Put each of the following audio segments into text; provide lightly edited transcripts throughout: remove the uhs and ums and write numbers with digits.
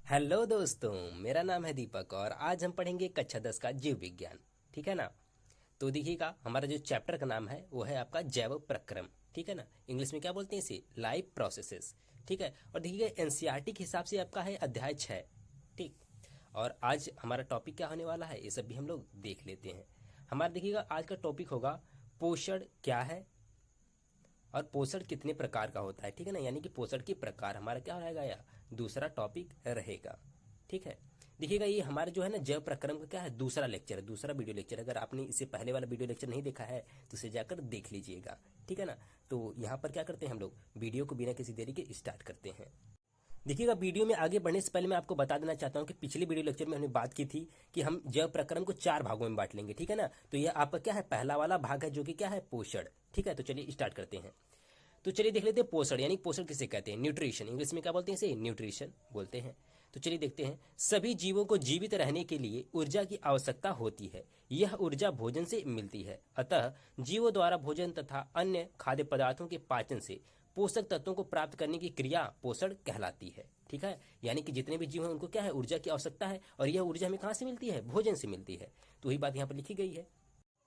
Hello दोस्तों, मेरा नाम है दीपक और आज हम पढ़ेंगे कक्षा 10 का जीव विज्ञान। ठीक है ना। तो देखिएगा, हमारा जो चैप्टर का नाम है वो है आपका जैव प्रक्रम। ठीक है ना। इंग्लिश में क्या बोलते हैं इसे? Life processes. ठीक है। और देखिएगा, एनसीईआरटी के हिसाब से आपका है अध्याय 6। ठीक। और आज हमारा टॉपिक क्या होने वाला है ये सब भी हम लोग देख लेते हैं। हमारा देखिएगा आज का टॉपिक होगा पोषण क्या है और पोषण कितने प्रकार का होता है। ठीक है ना। यानी कि पोषण के प्रकार हमारा क्या रहेगा या दूसरा टॉपिक रहेगा। ठीक है। देखिएगा, ये हमारा जो है ना जैव प्रक्रम का क्या है, दूसरा लेक्चर है, दूसरा वीडियो लेक्चर। अगर आपने इससे पहले वाला वीडियो लेक्चर नहीं देखा है तो उसे जाकर देख लीजिएगा। ठीक है ना। तो यहाँ पर क्या करते हैं हम लोग, वीडियो को बिना किसी देरी के स्टार्ट करते हैं। देखिएगा, वीडियो में आगे बढ़ने से पहले मैं आपको बता देना चाहता हूँ कि पिछले वीडियो लेक्चर में हमने बात की थी कि हम जैव प्रक्रम को 4 भागों में बांट लेंगे। ठीक है ना। तो यह आपका क्या है, पहला वाला भाग है जो कि क्या है, पोषण। ठीक है। तो चलिए स्टार्ट करते हैं। तो चलिए देख लेते हैं पोषण, यानी पोषण किसे कहते हैं, न्यूट्रिशन। इंग्लिश में क्या बोलते हैं इसे? न्यूट्रिशन बोलते हैं। तो चलिए देखते हैं। सभी जीवों को जीवित रहने के लिए ऊर्जा की आवश्यकता होती है। यह ऊर्जा भोजन से मिलती है। अतः जीवों द्वारा भोजन तथा अन्य खाद्य पदार्थों के पाचन से पोषक तत्वों को प्राप्त करने की क्रिया पोषण कहलाती है। ठीक है। यानी कि जितने भी जीव हैं उनको क्या है, ऊर्जा की आवश्यकता है। और यह ऊर्जा हमें कहाँ से मिलती है? भोजन से मिलती है। तो वही बात यहाँ पर लिखी गई है।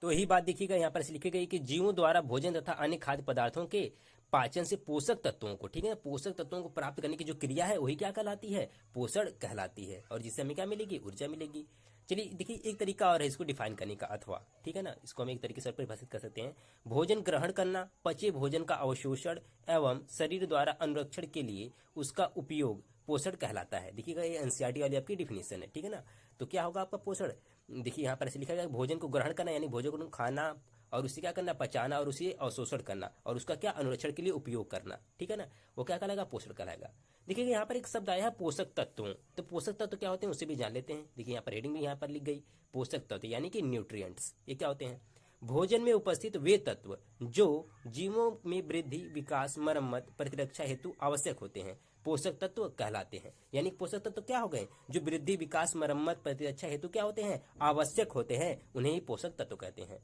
तो यही बात देखिएगा, यहाँ पर लिखी गई कि जीवों द्वारा भोजन तथा अन्य खाद्य पदार्थों के पाचन से पोषक तत्वों को, ठीक है, पोषक तत्वों को प्राप्त करने की जो क्रिया है वही क्या कहलाती है? पोषण कहलाती है। और जिससे हमें क्या मिलेगी? ऊर्जा मिलेगी। चलिए देखिए, एक तरीका और है इसको डिफाइन करने का, अथवा ठीक है ना, इसको हम एक तरीके से परिभाषित कर सकते हैं। भोजन ग्रहण करना, पचे भोजन का अवशोषण एवं शरीर द्वारा अनुरक्षण के लिए उसका उपयोग पोषण कहलाता है। देखिएगा, ये एनसीईआरटी वाली आपकी डिफिनेशन है। ठीक है ना। तो क्या होगा आपका पोषण? देखिए यहाँ पर ऐसे लिखा गया, भोजन को ग्रहण करना यानी भोजन को खाना और उसे क्या करना, पचाना और उसे अवशोषण करना और उसका क्या, अनुरक्षण के लिए उपयोग करना। ठीक है ना। वो क्या कहलाएगा? पोषण कहलाएगा। देखिए यहाँ पर एक शब्द आया है पोषक तत्वों। तो पोषक तत्व क्या होते हैं उसे भी जान लेते हैं। देखिए यहाँ पर हेडिंग भी यहाँ पर लिख गई, पोषक तत्व यानी कि न्यूट्रिएंट्स। ये क्या होते हैं? भोजन में उपस्थित वे तत्व जो जीवों में वृद्धि, विकास, मरम्मत, प्रतिरक्षा हेतु आवश्यक होते हैं, पोषक तत्व कहलाते हैं। यानी पोषक तत्व क्या हो गए? जो वृद्धि, विकास, मरम्मत, प्रतिरक्षा हेतु क्या होते हैं? आवश्यक होते हैं, उन्हें ही पोषक तत्व कहते हैं।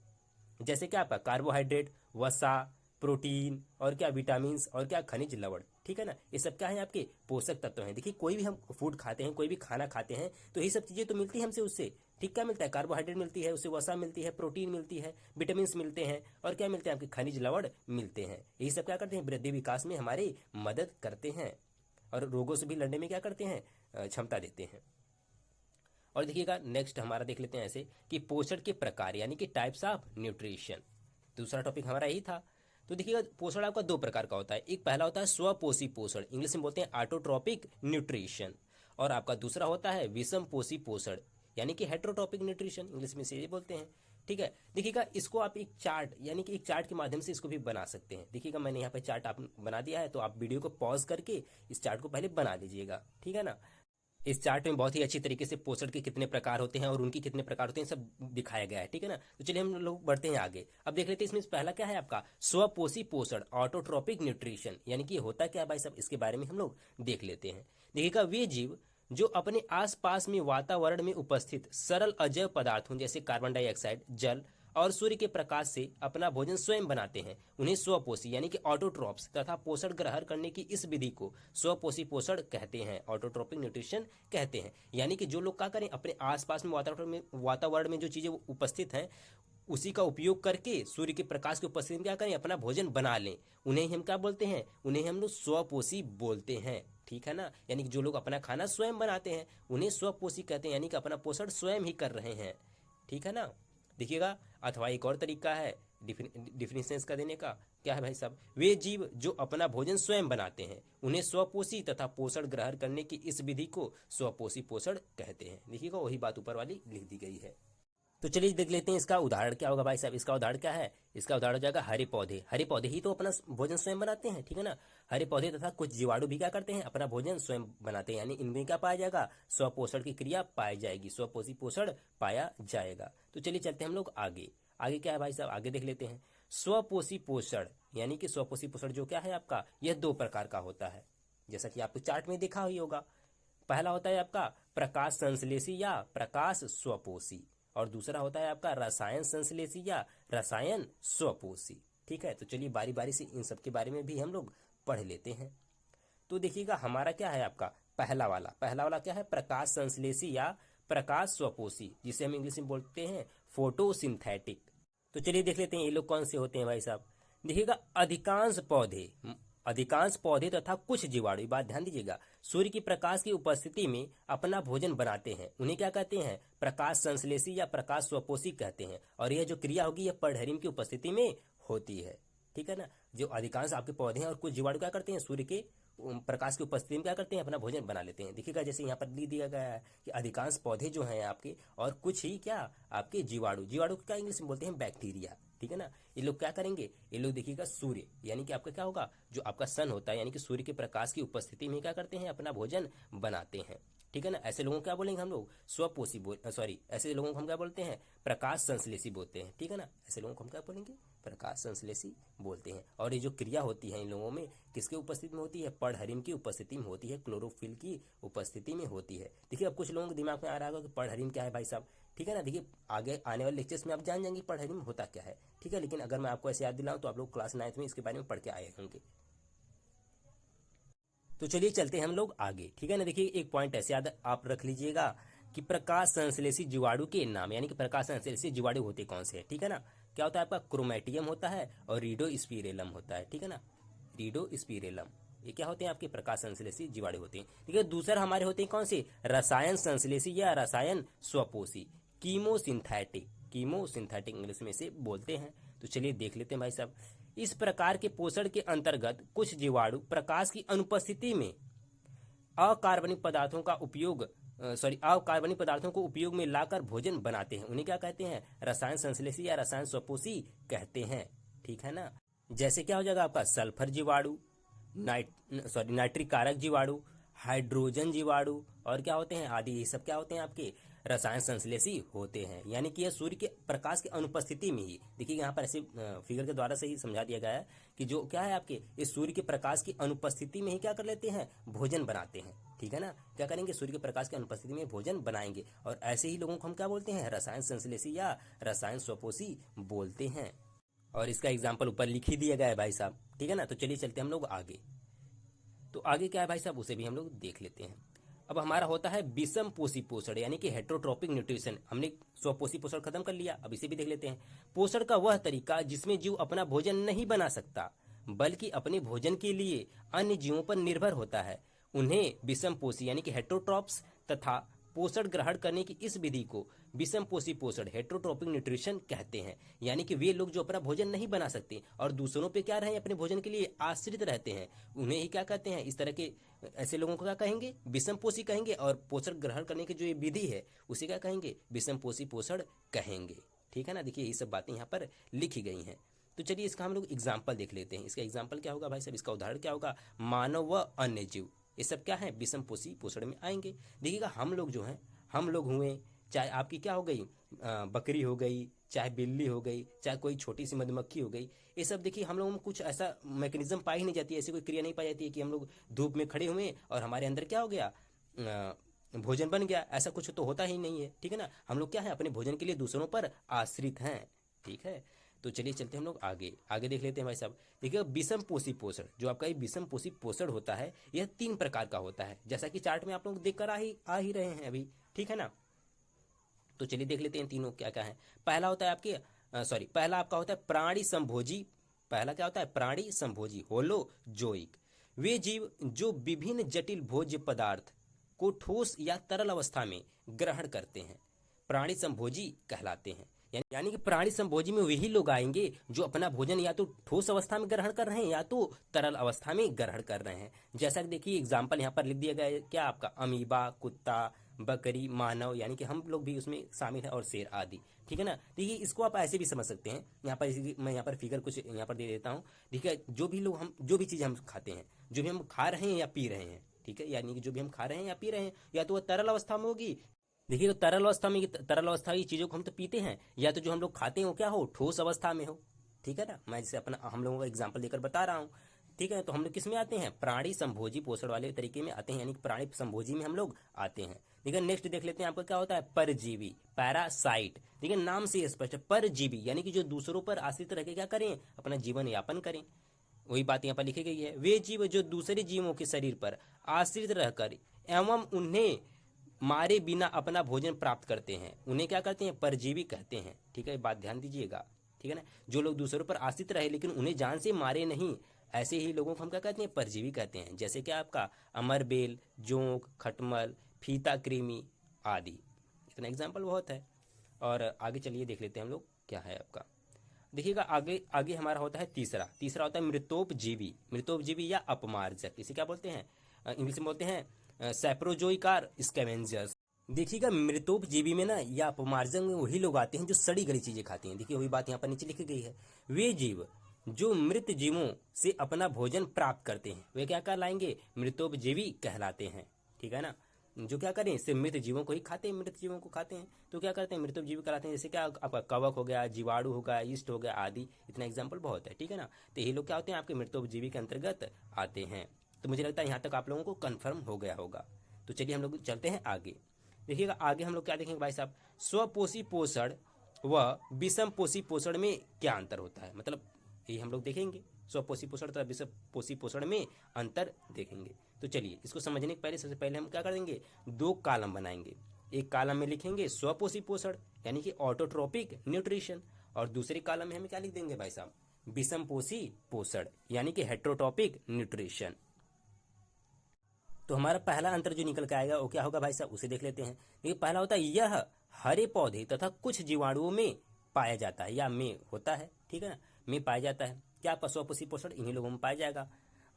जैसे क्या आपका कार्बोहाइड्रेट, वसा, प्रोटीन और क्या विटामिन और क्या खनिज लवण। ठीक है ना। ये सब क्या है? आपके पोषक तत्व हैं। देखिए, कोई भी हम फूड खाते हैं, कोई भी खाना खाते हैं तो यही सब चीजें तो मिलती है हमसे उससे। ठीक, क्या मिलता है? कार्बोहाइड्रेट मिलती है, उससे वसा मिलती है, प्रोटीन मिलती है, विटामिन मिलते हैं और क्या मिलते हैं? आपके खनिज लवण मिलते हैं। यही सब क्या करते हैं? वृद्धि विकास में हमारी मदद करते हैं और रोगों से भी लड़ने में क्या करते हैं? क्षमता देते हैं। और देखिएगा, नेक्स्ट हमारा देख लेते हैं ऐसे कि पोषण के प्रकार यानी कि टाइप्स ऑफ न्यूट्रिशन। दूसरा टॉपिक हमारा यही था। तो देखिएगा, पोषण आपका 2 प्रकार का होता है। एक पहला होता है स्वपोषी पोषण, इंग्लिश में बोलते हैं ऑटोट्रोपिक न्यूट्रिशन। और आपका दूसरा होता है विषम पोषी पोषण यानी कि हेट्रोट्रोपिक न्यूट्रिशन, इंग्लिश में से ये बोलते हैं। ठीक है। देखिएगा, इसको आप एक चार्ट यानी कि एक चार्ट के माध्यम से इसको भी बना सकते हैं। देखिएगा, मैंने यहाँ पे चार्ट आप बना दिया है, तो आप वीडियो को पॉज करके इस चार्ट को पहले बना लीजिएगा। ठीक है ना। इस चार्ट में बहुत ही अच्छी तरीके से पोषण के कितने प्रकार होते हैं और उनकी कितने प्रकार होते हैं सब दिखाया गया है। ठीक है ना। तो चलिए हम लोग बढ़ते हैं आगे। अब देख लेते हैं इसमें पहला क्या है आपका, स्वपोषी पोषण, ऑटोट्रोपिक न्यूट्रिशन। यानी कि होता क्या है भाई सब, इसके बारे में हम लोग देख लेते हैं। देखिएगा, वे जीव जो अपने आसपास में वातावरण में उपस्थित सरल अजैव पदार्थों जैसे कार्बन डाइऑक्साइड, जल और सूर्य के प्रकाश से अपना भोजन स्वयं बनाते हैं, उन्हें स्वपोषी यानी कि ऑटोट्रॉप्स तथा पोषण ग्रहण करने की इस विधि को स्वपोषी पोषण कहते हैं, ऑटोट्रोपिक न्यूट्रिशन कहते हैं। यानी कि जो लोग क्या करें, अपने आसपास में वातावरण में जो चीजें उपस्थित हैं उसी का उपयोग करके सूर्य के प्रकाश की उपस्थिति में क्या करें, अपना भोजन बना लें, उन्हें हम क्या बोलते हैं? उन्हें हम लोग स्वपोषी बोलते हैं। ठीक है ना। यानी कि जो लोग अपना खाना स्वयं बनाते हैं उन्हें स्वपोषी कहते हैं, यानी कि अपना पोषण स्वयं ही कर रहे हैं। ठीक है ना। देखिएगा, अथवा एक और तरीका है डिफिनेशन इसका देने का, क्या है भाई साहब, वे जीव जो अपना भोजन स्वयं बनाते हैं उन्हें स्वपोषी तथा पोषण ग्रहण करने की इस विधि को स्वपोषी पोषण कहते हैं। देखिएगा, वही बात ऊपर वाली लिख दी गई है। तो चलिए देख लेते हैं इसका उदाहरण क्या होगा भाई साहब। इसका उदाहरण क्या है? इसका उदाहरण हो जाएगा हरे पौधे। हरे पौधे ही तो अपना भोजन स्वयं बनाते हैं। ठीक है ना। हरे पौधे तथा कुछ जीवाणु भी क्या करते हैं, अपना भोजन स्वयं बनाते हैं, यानी इनमें क्या पाया जाएगा, स्वपोषण की क्रिया पाई जाएगी, स्वपोषी पोषण पाया जाएगा। तो चलिए चलते हैं हम लोग आगे। आगे क्या है भाई साहब, आगे देख लेते हैं। स्वपोषी पोषण यानी कि स्वपोषी पोषण जो क्या है आपका, यह 2 प्रकार का होता है, जैसा कि आपको चार्ट में देखा ही होगा। पहला होता है आपका प्रकाश संश्लेषी या प्रकाश स्वपोषी और दूसरा होता है आपका रसायन संश्लेषी या रसायन स्वपोषी। ठीक है। तो चलिए बारी बारी से इन सब के बारे में भी हम लोग पढ़ लेते हैं। तो देखिएगा, हमारा क्या है आपका पहला वाला क्या है, प्रकाश संश्लेषी या प्रकाश स्वपोषी, जिसे हम इंग्लिश में बोलते हैं फोटोसिंथेटिक। तो चलिए देख लेते हैं ये लोग कौन से होते हैं भाई साहब। देखिएगा, अधिकांश पौधे तथा कुछ जीवाणु, बात ध्यान दीजिएगा, सूर्य की प्रकाश की उपस्थिति में अपना भोजन बनाते हैं। उन्हें क्या कहते हैं, प्रकाश संश्लेषी या प्रकाश स्वपोषी कहते हैं। और यह जो क्रिया होगी यह पर्णहरिम की उपस्थिति में होती है। ठीक है ना, जो अधिकांश आपके पौधे हैं और कुछ जीवाणु क्या करते हैं, सूर्य के प्रकाश की उपस्थिति में क्या करते हैं, अपना भोजन बना लेते हैं। देखिएगा जैसे यहाँ पर लिख दिया गया है कि अधिकांश पौधे जो हैं आपके और कुछ ही क्या आपके जीवाणु को क्या इंग्लिश में बोलते हैं, बैक्टीरिया। ठीक है ना, ये लोग क्या करेंगे, ये लोग देखिएगा सूर्य यानी कि आपका क्या होगा, जो आपका सन होता है यानी कि सूर्य के प्रकाश की उपस्थिति में क्या करते हैं, अपना भोजन बनाते हैं। ठीक है ना, ऐसे लोगों को क्या बोलेंगे हम लोग, ऐसे लोगों को हम क्या बोलते हैं, प्रकाश संश्लेषी बोलते हैं। ठीक है ना, ऐसे लोगों को हम क्या बोलेंगे, प्रकाश संश्लेषी बोलते हैं। और ये जो क्रिया होती है इन लोगों में किसके उपस्थिति में होती है, पर्णहरिम की उपस्थिति में होती है, क्लोरोफिल की उपस्थिति में होती है। देखिए अब कुछ लोगों के दिमाग में आ रहा होगा कि पर्णहरिम क्या है भाई साहब। ठीक है ना, देखिए आगे आने वाले लेक्चर्स में आप जान जाएंगे पर्णहरिम होता क्या है। ठीक है, लेकिन अगर मैं आपको ऐसे याद दिलाऊं तो आप लोग क्लास 9th में इसके बारे में पढ़ के आए होंगे। तो चलिए चलते हैं हम लोग आगे। ठीक है ना, देखिए एक पॉइंट ऐसे याद आप रख लीजिएगा कि प्रकाश संश्लेषी जीवाणु के नाम, यानी कि प्रकाश संश्लेषी जीवाणु होते कौन से हैं। ठीक है ना, क्या होता है आपका, क्रोमेटियम होता है और रीडोस्पिरेलम होता है। ठीक है ना, रीडोस्पिरेलम, ये क्या होते हैं आपके प्रकाश संश्लेषी जीवाणु होते हैं। ठीक है, दूसरा हमारे होते हैं कौन से, रसायन संश्लेषी या रसायन स्वपोषी, कीमोसिंथेटिक इंग्लिश में से बोलते हैं। तो चलिए देख लेते हैं भाई साहब। इस प्रकार के पोषण के अंतर्गत कुछ जीवाणु प्रकाश की अनुपस्थिति में अकार्बनिक पदार्थों को उपयोग में लाकर भोजन बनाते हैं। उन्हें क्या कहते हैं, रसायन संश्लेषी या रसायन स्वपोषी कहते हैं। ठीक है ना, जैसे क्या हो जाएगा आपका सल्फर जीवाणु, नाइट्रिक कारक जीवाणु, हाइड्रोजन जीवाणु और क्या होते हैं आदि, ये सब क्या होते हैं आपके रसायन संश्लेषी होते हैं। यानी कि यह सूर्य के प्रकाश की अनुपस्थिति में ही, देखिए यहाँ पर ऐसे फिगर के द्वारा से ही समझा दिया गया है कि जो क्या है आपके इस सूर्य के प्रकाश की अनुपस्थिति में ही क्या कर लेते हैं, भोजन बनाते हैं। ठीक है ना, क्या करेंगे, सूर्य के प्रकाश की अनुपस्थिति में भोजन बनाएंगे। और ऐसे ही लोगों को हम क्या बोलते हैं, रसायन संश्लेषी या रसायन स्वपोषी बोलते हैं। और इसका एग्जाम्पल ऊपर लिख ही दिया गया है भाई साहब। ठीक है ना, तो चलिए चलते हम लोग आगे। तो आगे क्या है भाई साहब, उसे भी हम लोग देख लेते हैं। अब हमारा होता है विषम पोषी पोषण, यानी कि हेट्रोट्रोपिक न्यूट्रिशन। हमने स्वपोषी पोषण खत्म कर लिया, अब इसे भी देख लेते हैं। पोषण का वह तरीका जिसमें जीव अपना भोजन नहीं बना सकता बल्कि अपने भोजन के लिए अन्य जीवों पर निर्भर होता है, उन्हें विषम पोषी यानी कि हेट्रोट्रॉप्स तथा पोषण ग्रहण करने की इस विधि को विषम पोषी पोषण हेट्रोट्रोपिक न्यूट्रिशन कहते हैं। यानी कि वे लोग जो अपना भोजन नहीं बना सकते और दूसरों पे क्या रहे अपने भोजन के लिए आश्रित रहते हैं, उन्हें ही क्या कहते हैं, इस तरह के ऐसे लोगों को क्या कहेंगे, विषम पोषी कहेंगे। और पोषण ग्रहण करने की जो ये विधि है उसे क्या कहेंगे, विषम पोषी पोषण कहेंगे। ठीक है ना, देखिए ये सब बातें यहाँ पर लिखी गई हैं। तो चलिए इसका हम लोग एग्जाम्पल देख लेते हैं। इसका एग्जाम्पल क्या होगा भाई साहब, इसका उदाहरण क्या होगा, मानव व अन्य जीव, ये सब क्या है, विषम पोषी पोषण में आएंगे। देखिएगा हम लोग जो हैं, हम लोग हुए, चाहे आपकी क्या हो गई, बकरी हो गई, चाहे बिल्ली हो गई, चाहे कोई छोटी सी मधुमक्खी हो गई, ये सब देखिए हम लोगों में कुछ ऐसा मैकेनिज्म पाई नहीं जाती है, ऐसी कोई क्रिया नहीं पाई जाती है कि हम लोग धूप में खड़े हुए और हमारे अंदर क्या हो गया, भोजन बन गया। ऐसा कुछ तो होता ही नहीं है। ठीक है ना, हम लोग क्या है, अपने भोजन के लिए दूसरों पर आश्रित हैं। ठीक है, तो चलिए चलते हैं हम लोग आगे देख लेते हैं भाई साहब। देखिए विषम पोषी पोषण, जो आपका ये विषम पोषी पोषण होता है यह 3 प्रकार का होता है, जैसा कि चार्ट में आप लोग देख कर आ ही रहे हैं अभी। ठीक है ना, तो चलिए देख लेते हैं तीनों क्या क्या है। पहला होता है पहला आपका होता है प्राणी संभोजी। पहला क्या होता है, प्राणी संभोजी होलोजोइक, वे जीव जो विभिन्न जटिल भोज्य पदार्थ को ठोस या तरल अवस्था में ग्रहण करते हैं, प्राणी संभोजी कहलाते हैं। यानी कि प्राणी संभोजी में वही लोग आएंगे जो अपना भोजन या तो ठोस अवस्था में ग्रहण कर रहे हैं या तो तरल अवस्था में ग्रहण कर रहे हैं। जैसा कि देखिए एग्जाम्पल यहाँ पर लिख दिया गया है, क्या आपका अमीबा, कुत्ता, बकरी, मानव, यानी कि हम लोग भी उसमें शामिल है, और शेर आदि। ठीक है ना, देखिए इसको आप ऐसे भी समझ सकते हैं। मैं यहाँ पर फिगर कुछ यहाँ पर दे देता हूँ। ठीक है, जो भी चीज़ हम खाते हैं, जो भी हम खा रहे हैं या पी रहे हैं, ठीक है, यानी कि जो भी हम खा रहे हैं या पी रहे हैं, या तो वह तरल अवस्था में होगी। देखिए तो तरल अवस्था की चीज़ों को हम तो पीते हैं, या तो जो हम लोग खाते हैं वो क्या हो, ठोस अवस्था में हो। ठीक है ना, मैं जैसे हम लोगों का एग्जाम्पल देकर बता रहा हूँ। ठीक है, तो हम लोग किस में आते हैं, प्राणी संभोजी पोषण वाले तरीके में आते हैं, यानी कि प्राणी संभोजी में हम लोग आते हैं। ठीक है, नेक्स्ट देख लेते हैं आपका क्या होता है, परजीवी, पैरासाइट। ठीक है, नाम से स्पष्ट है, परजीवी यानी कि जो दूसरों पर आश्रित रह के क्या करें, अपना जीवन यापन करें। वही बात यहाँ पर लिखी गई है, वे जीव जो दूसरे जीवों के शरीर पर आश्रित रहकर एवं उन्हें मारे बिना अपना भोजन प्राप्त करते हैं, उन्हें क्या करते हैं, परजीवी कहते हैं। ठीक है, ये बात ध्यान दीजिएगा। ठीक है ना, जो लोग दूसरों पर आश्रित रहे लेकिन उन्हें जान से मारे नहीं, ऐसे ही लोगों को हम क्या कहते हैं, परजीवी कहते हैं। जैसे कि आपका अमरबेल, जोंक, खटमल, फीता कृमि आदि। इतना एग्जाम्पल बहुत है। और आगे चलिए देख लेते हैं हम लोग क्या है आपका। देखिएगा आगे आगे हमारा होता है तीसरा। तीसरा होता है मृतोपजीवी। मृतोपजीवी या अपमार्जक, इसे क्या बोलते हैं, इंग्लिश में बोलते हैं सैप्रोजोइकार स्कैवेंजर्स। देखिएगा मृतोपजीवी में ना या अपमार्जक में वही लोग आते हैं जो सड़ी गली चीजें खाते हैं। देखिए वही बात यहाँ पर नीचे लिखी गई है। वे जीव जो मृत जीवों से अपना भोजन प्राप्त करते हैं वे क्या कहलाएंगे, मृतोपजीवी कहलाते हैं। ठीक है ना, जो क्या करें, सिर्फ मृत जीवों को ही खाते हैं, मृत जीवों को खाते हैं तो क्या करते हैं, मृतोपजीवी कहलाते हैं। जैसे क्या आपका कवक हो गया, जीवाणु हो गया, ईस्ट हो गया आदि। इतना एग्जाम्पल बहुत है। ठीक है ना, तो ये लोग क्या होते हैं, आपके मृतोपजीवी के अंतर्गत आते हैं। तो मुझे लगता है यहाँ तक आप लोगों को कन्फर्म हो गया होगा। तो चलिए हम लोग चलते हैं आगे। देखिएगा आगे हम लोग क्या देखेंगे भाई साहब, स्वपोषी पोषण व विषम पोषी पोषण में क्या अंतर होता है, मतलब ये हम लोग देखेंगे। स्वपोषी पोषण तथा विषम पोषी पोषण में अंतर देखेंगे। तो चलिए इसको समझने के पहले सबसे पहले हम क्या करेंगे, दो कॉलम बनाएंगे। एक कॉलम में लिखेंगे स्वपोषी पोषण यानी कि ऑटोट्रोपिक न्यूट्रिशन, और दूसरे कॉलम में हम क्या लिख देंगे भाई साहब, विषम पोषी पोषण यानी कि हेट्रोटॉपिक न्यूट्रिशन। तो हमारा पहला अंतर जो निकल के आएगा वो क्या होगा भाई साहब, उसे देख लेते हैं। देखिए पहला होता है यह हरे पौधे तथा कुछ जीवाणुओं में पाया जाता है, या में होता है। ठीक है ना, में पाया जाता है। क्या स्वपोषी पोषण इन्हीं लोगों में पाया जाएगा।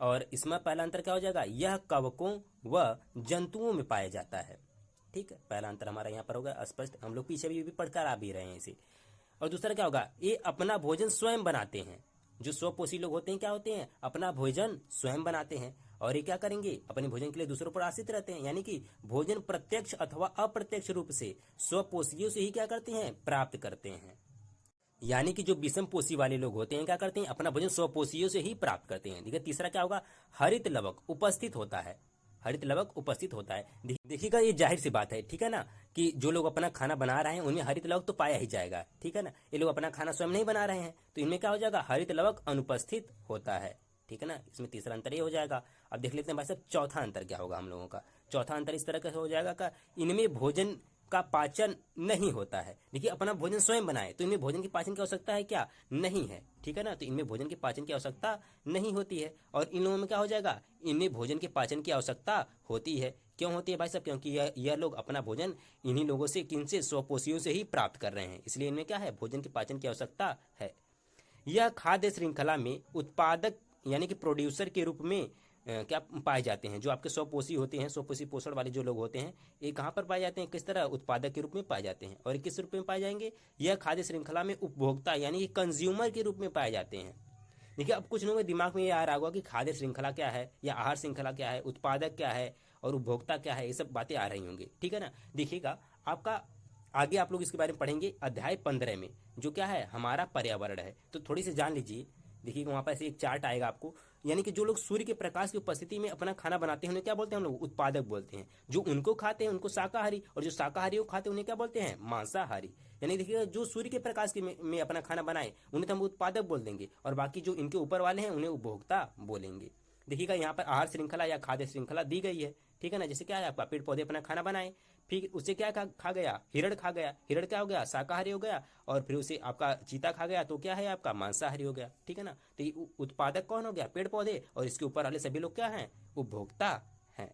और इसमें पहला अंतर क्या हो जाएगा, यह कवकों व जंतुओं में पाया जाता है। ठीक है, पहला अंतर हमारा यहाँ पर होगा स्पष्ट, हम लोग पीछे भी पढ़कर आ भी रहे हैं इसे। और दूसरा क्या होगा, ये अपना भोजन स्वयं बनाते हैं। जो स्वपोषी लोग होते हैं क्या होते हैं, अपना भोजन स्वयं बनाते हैं। और ये क्या करेंगे, अपने भोजन के लिए दूसरों पर आश्रित रहते हैं, यानी कि भोजन प्रत्यक्ष अथवा अप्रत्यक्ष रूप से स्वपोषियों से ही क्या करते हैं, प्राप्त करते हैं। यानी कि जो विषम पोषी वाले लोग होते हैं क्या करते हैं, अपना भोजन स्वपोषियों से ही प्राप्त करते हैं। देखिए तीसरा क्या होगा, हरित लवक उपस्थित होता है। हरित लवक उपस्थित होता है। देखिएगा ये जाहिर सी बात है। ठीक है ना, कि जो लोग अपना खाना बना रहे हैं उनमें हरित लवक तो पाया ही जाएगा। ठीक है ना, ये लोग अपना खाना स्वयं नहीं बना रहे हैं तो इनमें क्या हो जाएगा, हरित लवक अनुपस्थित होता है। ठीक है ना, इसमें तीसरा अंतर ये हो जाएगा। अब देख लेते हैं भाई साहब चौथा अंतर क्या होगा हम लोगों का। चौथा अंतर इस तरह का हो जाएगा का इनमें भोजन का पाचन नहीं होता है। देखिए अपना भोजन स्वयं बनाए तो इनमें भोजन की पाचन की आवश्यकता है क्या, नहीं है। ठीक है ना, तो इनमें भोजन की पाचन की आवश्यकता नहीं होती है। और इन लोगों में क्या हो जाएगा, इनमें भोजन के पाचन की आवश्यकता होती है। क्यों होती है भाई साहब, क्योंकि यह लोग अपना भोजन इन्हीं लोगों से, किनसे, स्वपोषियों से ही प्राप्त कर रहे हैं, इसलिए इनमें क्या है, भोजन के पाचन की आवश्यकता है। यह खाद्य श्रृंखला में उत्पादक यानी कि प्रोड्यूसर के रूप में क्या पाए जाते हैं। जो आपके स्वपोषी होते हैं, स्वपोषी पोषण वाले जो लोग होते हैं, ये कहाँ पर पाए जाते हैं, किस तरह, उत्पादक के रूप में पाए जाते हैं। और किस रूप में पाए जाएंगे, यह खाद्य श्रृंखला में उपभोक्ता यानी कि कंज्यूमर के रूप में पाए जाते हैं। देखिए अब कुछ लोगों के दिमाग में ये आ रहा होगा कि खाद्य श्रृंखला क्या है, या आहार श्रृंखला क्या है, उत्पादक क्या है और उपभोक्ता क्या है, ये सब बातें आ रही होंगी। ठीक है ना, देखिएगा आपका आगे आप लोग इसके बारे में पढ़ेंगे अध्याय 15 में, जो क्या है, हमारा पर्यावरण है। तो थोड़ी सी जान लीजिए। देखिए वहां पर से एक चार्ट आएगा आपको, यानी कि जो लोग सूर्य के प्रकाश की उपस्थिति में अपना खाना बनाते हैं उन्हें क्या बोलते हैं हम लोग, उत्पादक बोलते हैं। जो उनको खाते हैं उनको शाकाहारी, और जो शाकाहारी को खाते हैं उन्हें क्या बोलते हैं, मांसाहारी। यानी देखिएगा जो सूर्य के प्रकाश के में अपना खाना बनाए उन्हें तो हम उत्पादक बोल देंगे, और बाकी जो इनके ऊपर वाले हैं उन्हें उपभोक्ता बोलेंगे। देखिएगा यहाँ पर आहार श्रृंखला या खाद्य श्रृंखला दी गई है। ठीक है ना, जैसे क्या है, आपका पेड़ पौधे अपना खाना बनाए, फिर उसे क्या खा गया, हिरण खा गया, हिरण क्या हो गया, शाकाहारी हो गया। और फिर उसे आपका चीता खा गया तो क्या है, आपका मांसाहारी हो गया। ठीक है ना, तो ये उत्पादक कौन हो गया, पेड़ पौधे, और इसके ऊपर वाले सभी लोग क्या हैं, उपभोक्ता हैं।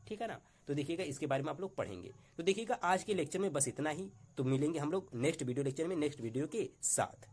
ठीक है ना, तो देखिएगा इसके बारे में आप लोग पढ़ेंगे। तो देखिएगा आज के लेक्चर में बस इतना ही। तो मिलेंगे हम लोग नेक्स्ट वीडियो लेक्चर में, नेक्स्ट वीडियो के साथ।